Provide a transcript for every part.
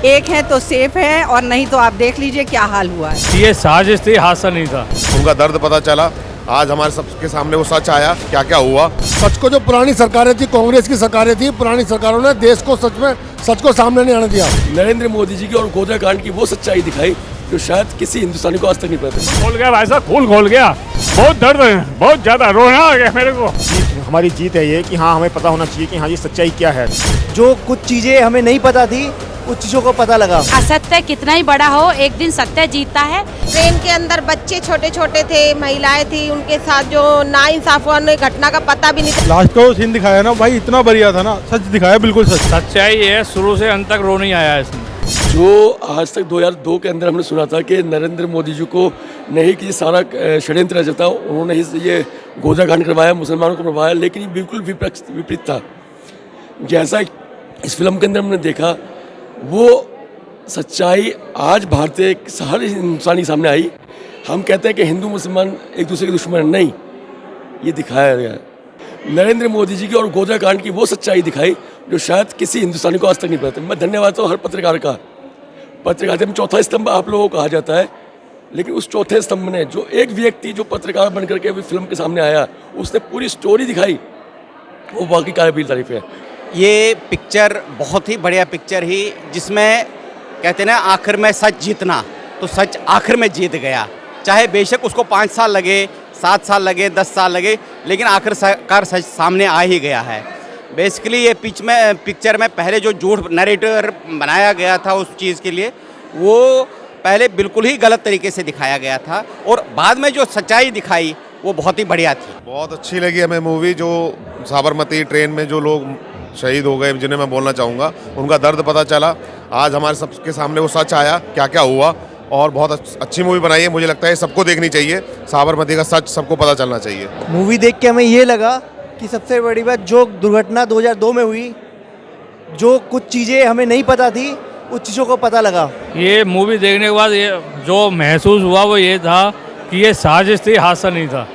एक है तो सेफ है और नहीं तो आप देख लीजिए क्या हाल हुआ है। ये साजिश थी, हादसा नहीं था। उनका दर्द पता चला, आज हमारे सबके सामने वो सच आया, क्या क्या हुआ। सच को जो पुरानी सरकारें थी, कांग्रेस की सरकारें थी, पुरानी सरकारों ने देश को सच को सामने नहीं आने दिया। नरेंद्र मोदी जी की और गोधरा कांड की वो सच्चाई दिखाई जो शायद किसी हिंदुस्तानी को आज तक नहीं पता था। खोल गया भाई साहब, खून खोल गया। बहुत दर्द है, बहुत ज्यादा रोना आ गया मेरे को। हमारी जीत है ये कि हाँ, हमें पता होना चाहिए कि हाँ, ये सच्चाई क्या है। जो कुछ चीजें हमें नहीं पता थी उस चीजों को पता लगा। असत्य कितना ही बड़ा हो, एक दिन सत्य जीतता है। ट्रेन के अंदर बच्चे छोटे छोटे थे, महिलाएं थी, उनके साथ जो नाइंसाफ हुआ, उन्हें घटना का पता भी नहीं था। लास्ट का वो सीन दिखाया ना भाई, इतना बढ़िया था ना, सच दिखाया, बिल्कुल सच। सच्चाई है, शुरू से अंत तक रो नहीं आया इसमें। जो आज तक 2002 के अंदर हमने सुना था कि नरेंद्र मोदी जी को नहीं कि सारा षड्यंत्र रचा था, उन्होंने ये गोधरा कांड करवाया, मुसलमानों को करवाया, लेकिन ये बिल्कुल विपरीत था। जैसा इस फिल्म के अंदर हमने देखा, वो सच्चाई आज भारतीय हर इंसानी सामने आई। हम कहते हैं कि हिंदू मुसलमान एक दूसरे के दुश्मन नहीं, ये दिखाया गया है। नरेंद्र मोदी जी की और गोधरा कांड की वो सच्चाई दिखाई जो शायद किसी हिंदुस्तानी को आज तक नहीं पता। मैं धन्यवाद हूँ हर पत्रकार का। पत्रकारिता में चौथा स्तंभ आप लोगों को कहा जाता है, लेकिन उस चौथे स्तंभ ने जो एक व्यक्ति जो पत्रकार बन करके अभी फिल्म के सामने आया, उसने पूरी स्टोरी दिखाई, वो वाकई काबिल तारीफ है। ये पिक्चर बहुत ही बढ़िया पिक्चर ही, जिसमें कहते हैं ना आखिर में सच जीतना, तो सच आखिर में जीत गया। चाहे बेशक उसको 5 साल लगे, 7 साल लगे, 10 साल लगे, लेकिन आखिरकार सच सामने आ ही गया है। बेसिकली ये पिक्चर में पहले जो झूठ नरेटर बनाया गया था उस चीज़ के लिए, वो पहले बिल्कुल ही गलत तरीके से दिखाया गया था, और बाद में जो सच्चाई दिखाई वो बहुत ही बढ़िया थी। बहुत अच्छी लगी हमें मूवी। जो साबरमती ट्रेन में जो लोग शहीद हो गए, जिन्हें मैं बोलना चाहूँगा, उनका दर्द पता चला, आज हमारे सबके सामने वो सच आया, क्या क्या हुआ। और बहुत अच्छी मूवी बनाई है, मुझे लगता है सबको देखनी चाहिए। साबरमती का सच सबको पता चलना चाहिए। मूवी देख के हमें ये लगा कि सबसे बड़ी बात, जो दुर्घटना 2002 में हुई, जो कुछ चीज़ें हमें नहीं पता थी उस चीज़ों को पता लगा। ये मूवी देखने के बाद ये जो महसूस हुआ वो ये था कि ये साजिश थी, हादसा नहीं था।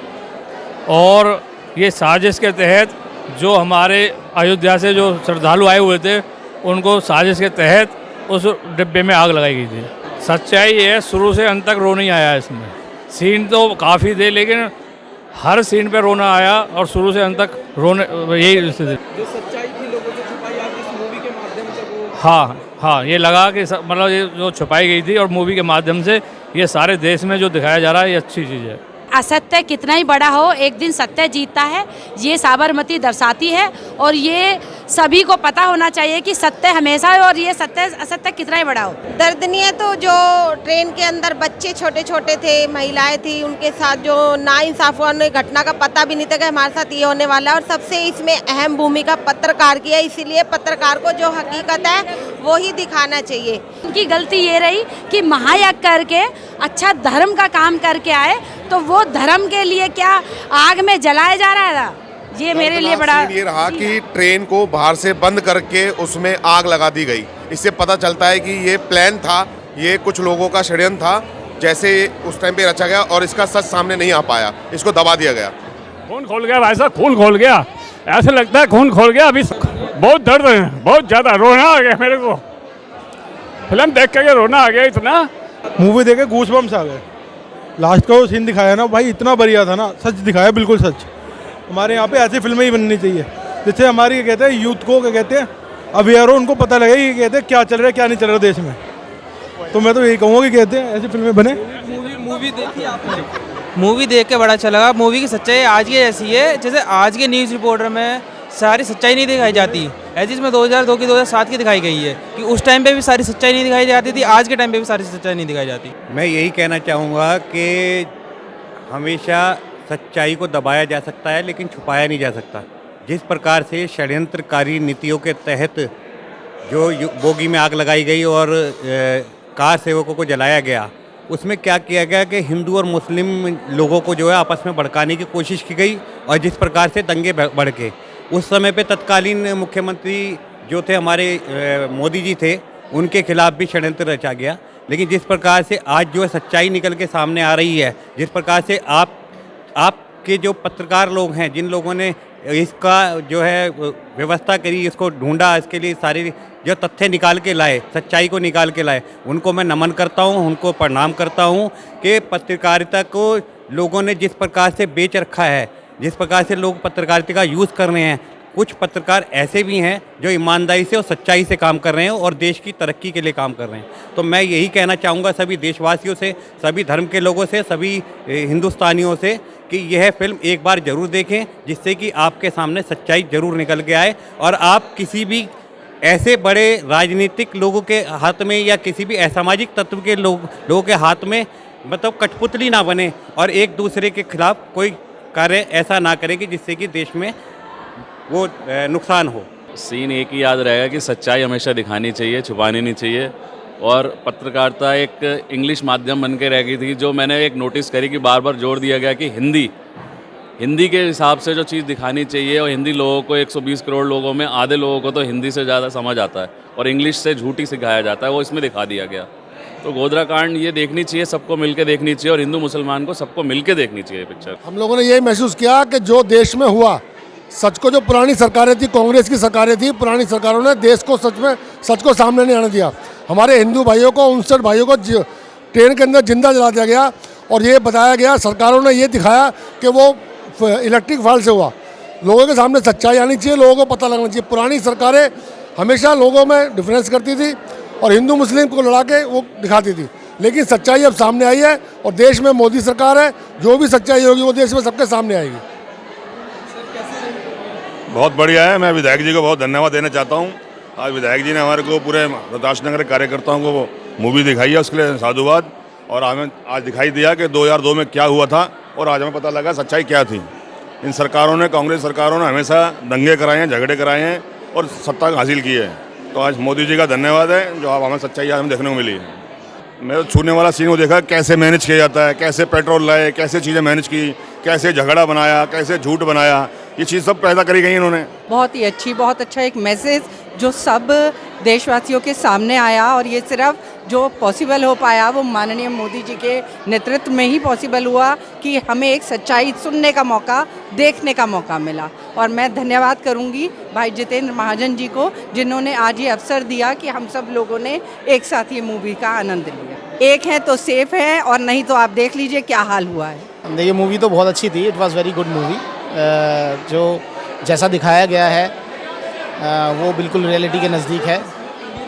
और ये साजिश के तहत जो हमारे अयोध्या से जो श्रद्धालु आए हुए थे, उनको साजिश के तहत उस डिब्बे में आग लगाई गई थी। सच्चाई है, शुरू से अंत तक रो नहीं आया इसमें। सीन तो काफ़ी थे, लेकिन हर सीन पे रोना आया, और शुरू से अंत तक रोने, यही स्थिति। जो सच्चाई थी लोगों से छुपाई आप इस मूवी के माध्यम से वो। हाँ, ये लगा कि मतलब ये जो छुपाई गई थी और मूवी के माध्यम से ये सारे देश में जो दिखाया जा रहा है, ये अच्छी चीज़ है। असत्य कितना ही बड़ा हो, एक दिन सत्य जीतता है। ये साबरमती दर्शाती है, और ये सभी को पता होना चाहिए कि सत्य हमेशा है, और ये असत्य कितना ही बड़ा हो। दर्दनीय तो जो ट्रेन के अंदर बच्चे छोटे छोटे थे, महिलाएं थी, उनके साथ जो नाइंसाफ हुआ, उन्हें घटना का पता भी नहीं था कि हमारे साथ ये होने वाला है। और सबसे इसमें अहम भूमिका पत्रकार की है, इसीलिए पत्रकार को जो हकीकत है वो ही दिखाना चाहिए। उनकी गलती ये रही कि महायज्ञ करके अच्छा धर्म का काम करके आए, तो वो धर्म के लिए क्या आग में जलाया जा रहा था। ये मेरे लिए बड़ा ये रहा कि ट्रेन को बाहर से बंद करके उसमें आग लगा दी गई। इससे पता चलता है कि ये प्लान था, ये कुछ लोगों का षड्यंत्र था, जैसे उस टाइम पे रचा गया, और इसका सच सामने नहीं आ पाया, इसको दबा दिया गया। खून खोल गया भाई साहब, खून खोल गया। ऐसा लगता है खून खोल गया। अभी बहुत दर्द है, बहुत ज़्यादा रोना आ गया मेरे को। फिल्म देख के रोना आ गया इतना। मूवी देख के गूज़बम्स आ गए। लास्ट का वो सीन दिखाया ना भाई, इतना बढ़िया था ना, सच दिखाया, बिल्कुल सच। हमारे यहाँ पे ऐसी फिल्में ही बननी चाहिए, जैसे हमारी क्या कहते हैं यूथ को, क्या कहते हैं अवेयर हो, उनको पता लगे कि कहते हैं क्या चल रहा है क्या नहीं चल रहा देश में। तो मैं तो यही कहूँगा कि कहते हैं ऐसी फिल्में बने। मूवी देखी आपने? मूवी देख के बड़ा अच्छा लगा। मूवी की सच्चाई आज की ऐसी है, जैसे आज के न्यूज़ रिपोर्टर में सारी सच्चाई नहीं दिखाई जाती, ऐसी इसमें 2002 की 2007 की दिखाई गई है कि उस टाइम पे भी सारी सच्चाई नहीं दिखाई जाती थी, आज के टाइम पे भी सारी सच्चाई नहीं दिखाई जाती। मैं यही कहना चाहूँगा कि हमेशा सच्चाई को दबाया जा सकता है, लेकिन छुपाया नहीं जा सकता। जिस प्रकार से षड्यंत्रकारी नीतियों के तहत जो बोगी में आग लगाई गई और कार सेवकों को जलाया गया, उसमें क्या किया गया कि हिंदू और मुस्लिम लोगों को जो है आपस में भड़काने की कोशिश की गई, और जिस प्रकार से दंगे भड़के, उस समय पे तत्कालीन मुख्यमंत्री जो थे हमारे मोदी जी थे, उनके खिलाफ भी षड्यंत्र रचा गया। लेकिन जिस प्रकार से आज जो है सच्चाई निकल के सामने आ रही है, जिस प्रकार से आपके जो पत्रकार लोग हैं, जिन लोगों ने इसका जो है व्यवस्था करी, इसको ढूंढा, इसके लिए सारी जो तथ्य निकाल के लाए, सच्चाई को निकाल के लाए, उनको मैं नमन करता हूँ, उनको प्रणाम करता हूँ कि पत्रकारिता को लोगों ने जिस प्रकार से बेच रखा है, जिस प्रकार से लोग पत्रकारिता का यूज़ कर रहे हैं, कुछ पत्रकार ऐसे भी हैं जो ईमानदारी से और सच्चाई से काम कर रहे हैं और देश की तरक्की के लिए काम कर रहे हैं। तो मैं यही कहना चाहूँगा सभी देशवासियों से, सभी धर्म के लोगों से, सभी हिंदुस्तानियों से कि यह फिल्म एक बार ज़रूर देखें, जिससे कि आपके सामने सच्चाई ज़रूर निकल के आए और आप किसी भी ऐसे बड़े राजनीतिक लोगों के हाथ में या किसी भी असामाजिक तत्व के लोगों के हाथ में मतलब कठपुतली ना बने और एक दूसरे के खिलाफ कोई कार्य ऐसा ना करें कि जिससे कि देश में वो नुकसान हो। सीन एक ही याद रहेगा कि सच्चाई हमेशा दिखानी चाहिए, छुपानी नहीं चाहिए। और पत्रकारिता एक इंग्लिश माध्यम बन के रह गई थी, जो मैंने एक नोटिस करी कि बार बार जोर दिया गया कि हिंदी के हिसाब से जो चीज़ दिखानी चाहिए, और हिंदी लोगों को 120 करोड़ लोगों में आधे लोगों को तो हिंदी से ज़्यादा समझ आता है और इंग्लिश से झूठी सिखाया जाता है, वो इसमें दिखा दिया गया। तो गोधरा कांड ये देखनी चाहिए, सबको मिलके देखनी चाहिए और हिंदू मुसलमान को सबको मिलके देखनी चाहिए पिक्चर। हम लोगों ने यही महसूस किया कि जो देश में हुआ, सच को, जो पुरानी सरकारें थी, कांग्रेस की सरकारें थी, पुरानी सरकारों ने देश को सच को सामने नहीं आने दिया। हमारे हिंदू भाइयों को, 59 भाइयों को ट्रेन के अंदर जिंदा जला दिया गया और ये बताया गया, सरकारों ने ये दिखाया कि वो इलेक्ट्रिक फाल्ट से हुआ। लोगों के सामने सच्चाई आनी चाहिए, लोगों को पता लगना चाहिए। पुरानी सरकारें हमेशा लोगों में डिफरेंस करती थी और हिंदू मुस्लिम को लड़ा के वो दिखाती थी, लेकिन सच्चाई अब सामने आई है और देश में मोदी सरकार है, जो भी सच्चाई होगी वो देश में सबके सामने आएगी। बहुत बढ़िया है। मैं विधायक जी को बहुत धन्यवाद देना चाहता हूँ। आज विधायक जी ने हमारे को पूरे रोहतास नगर के कार्यकर्ताओं को वो मूवी दिखाई है, उसके लिए साधुवाद। और हमें आज दिखाई दिया कि 2002 में क्या हुआ था और आज हमें पता लगा सच्चाई क्या थी। इन सरकारों ने, कांग्रेस सरकारों ने हमेशा दंगे कराए हैं, झगड़े कराए हैं और सत्ता हासिल की है। तो आज मोदी जी का धन्यवाद है जो अब हमें सच्चाई आज हमें देखने को मिली है। मैं छूने वाला सीन को देखा, कैसे मैनेज किया जाता है, कैसे पेट्रोल लाए, कैसे चीज़ें मैनेज की, कैसे झगड़ा बनाया, कैसे झूठ बनाया, ये चीज़ सब पैदा करी गई इन्होंने। बहुत ही अच्छी, बहुत अच्छा एक मैसेज जो सब देशवासियों के सामने आया और ये सिर्फ जो पॉसिबल हो पाया वो माननीय मोदी जी के नेतृत्व में ही पॉसिबल हुआ कि हमें एक सच्चाई सुनने का मौका, देखने का मौका मिला। और मैं धन्यवाद करूंगी भाई जितेंद्र महाजन जी को, जिन्होंने आज ये अवसर दिया कि हम सब लोगों ने एक साथ ये मूवी का आनंद लिया। एक है तो सेफ है और नहीं तो आप देख लीजिए क्या हाल हुआ है। देखिए, मूवी तो बहुत अच्छी थी, it was very good movie. जो जैसा दिखाया गया है वो बिल्कुल रियलिटी के नज़दीक है।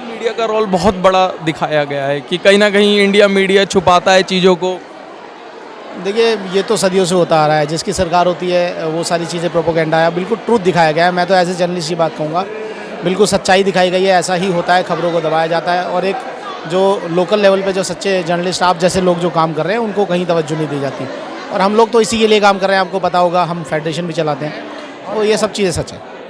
मीडिया का रोल बहुत बड़ा दिखाया गया है कि कहीं ना कहीं इंडिया मीडिया छुपाता है चीज़ों को। देखिए, ये तो सदियों से होता आ रहा है, जिसकी सरकार होती है वो सारी चीज़ें प्रोपोगेंडा है। बिल्कुल ट्रूथ दिखाया गया है। मैं तो एज ए जर्नलिस्ट की बात कहूँगा, बिल्कुल सच्चाई दिखाई गई है। ऐसा ही होता है, खबरों को दबाया जाता है और एक जो लोकल लेवल पे जो सच्चे जर्नलिस्ट, आप जैसे लोग जो काम कर रहे हैं, उनको कहीं तवज्जो नहीं दी जाती। और हम लोग तो इसी के लिए काम कर रहे हैं, आपको पता होगा, हम फेडरेशन भी चलाते हैं, तो ये सब चीज़ें सच है।